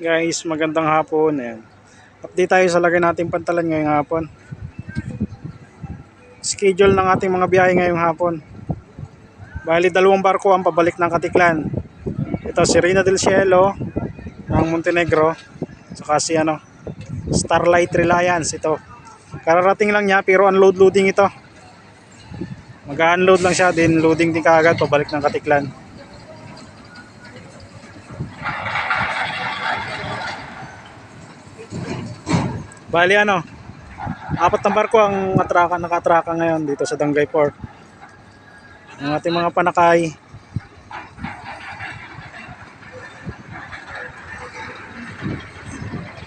Guys, magandang hapon. Ayan. Update tayo sa lagay nating pantalan ngayong hapon. Schedule ng ating mga biyahe ngayong hapon. Bali, 2 barko ang pabalik ng Katiklan. Ito si Reina del Cielo ng Montenegro. Saka si Starlight Reliance ito. Kararating lang niya pero unload loading ito. Mag-unload lang siya din loading din kaagad pabalik ng Katiklan. Bali 4 barko ang nakatraka ngayon dito sa Dangay Port. Ang ating mga panakay.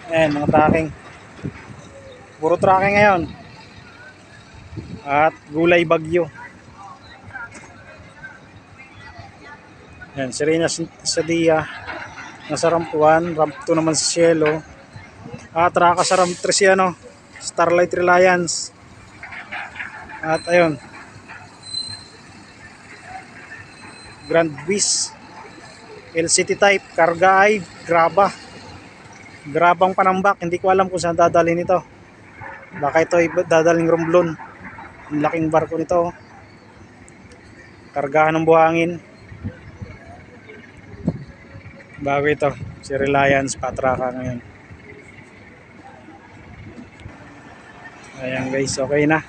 Ayan, mga tracking. Puro tracking ngayon. At gulay bagyo. Ayan, Serena Sadia. Nasa ramp 1, ramp 2 naman sa Cielo. At traka sa ramp 3 si Starlight Reliance. At ayun. Grand Bis. LCT type, karga ay graba. Grabang panambak, hindi ko alam kung saan dadalhin ito. Baka ito ay dadaling Romblon. Ang laking barko nito. Kargahan ng buhangin. Bago ito, si Reliance patraka ngayon. Ayan guys, okay na.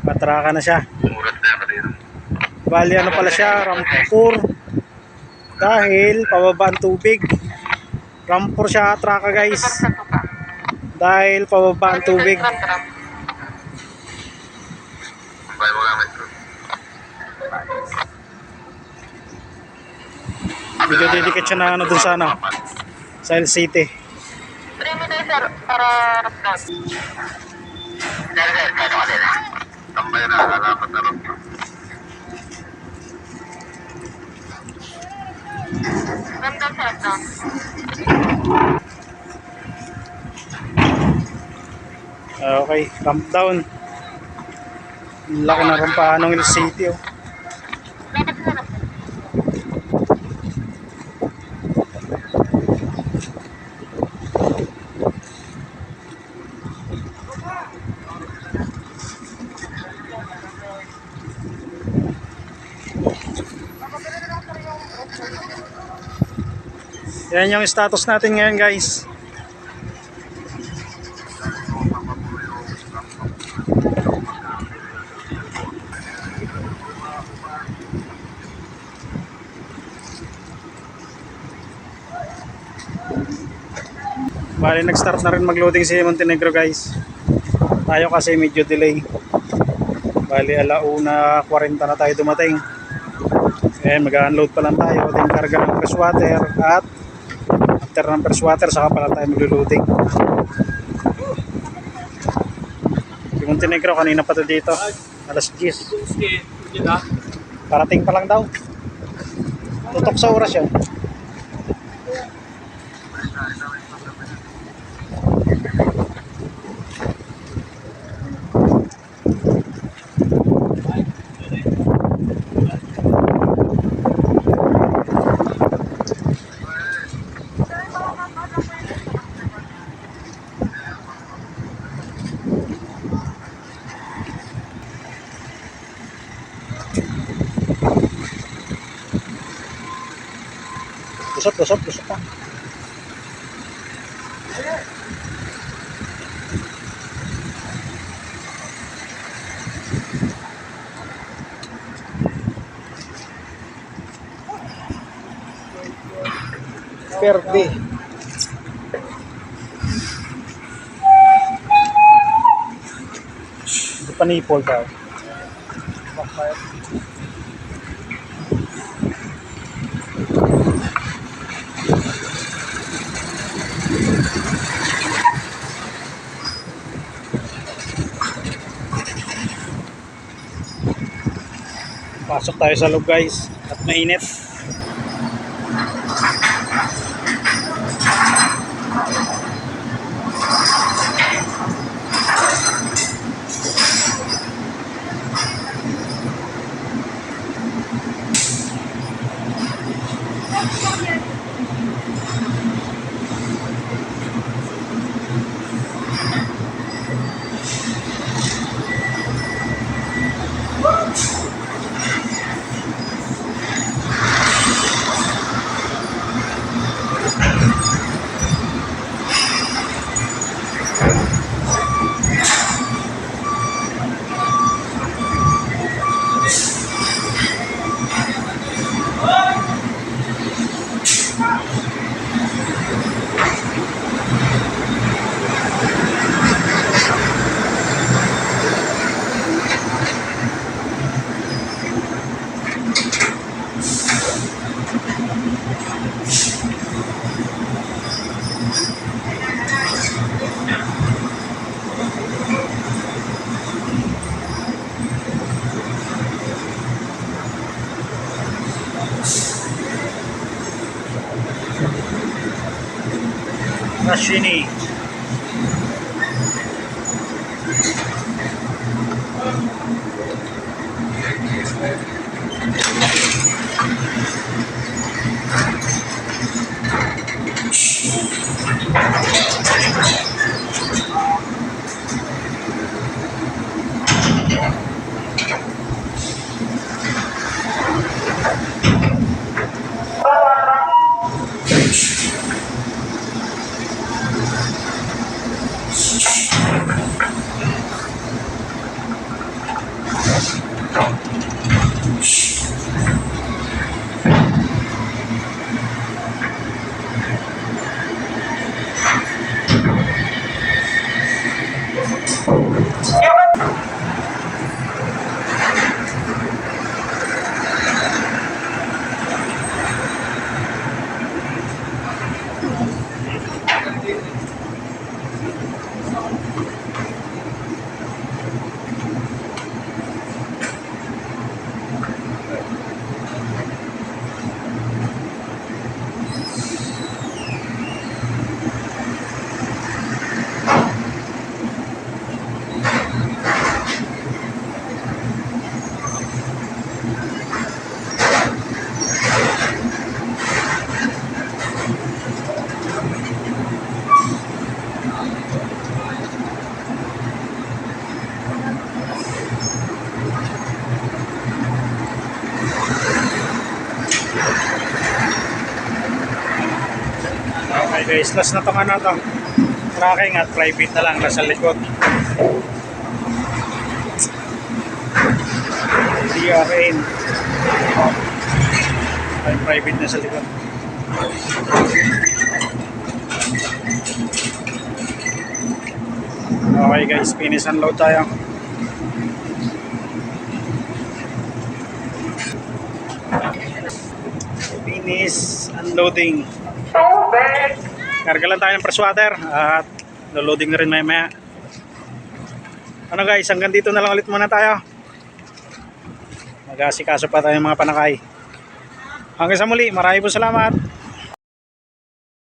Patraka na siya. Bali pala siya, ramp 4. Dahil pababa ang tubig. Ramp 4 siya atraka guys. Dahil pababa ang tubig. Medyo dedicate siya na dun sa sa LCT. Okay, ramp down. Laki na rampahan ng LCT oh. Yan yung status natin ngayon guys. Bali nag-start na rin mag-loading si Montenegro guys. Tayo kasi medyo delay. Bali 1:40 na tayo dumating. Ayan, mag-unload pa lang tayo. Then karga ng freshwater at after ng freshwater saka pala tayo mag-loading. Si Montenegro kanina pa to dito. Alas 10. Parating pa lang daw. Tutok sa oras yan. Lusot pa. Perde. Hindi pa nipol daw. Pasok tayo sa loob guys at mainit. Rashini. Okay guys, last na itong ano to. Tracking at private na lang nasa likod. DRN. Ay, private na sa likod. Okay guys, finish unload tayo. Finish unloading. Karga lang tayo ng fresh water at loading na rin maya. Ano guys, hanggang dito na lang ulit muna tayo. Mag-asikaso pa tayo mga panakay. Hanggang sa muli, maraming po salamat.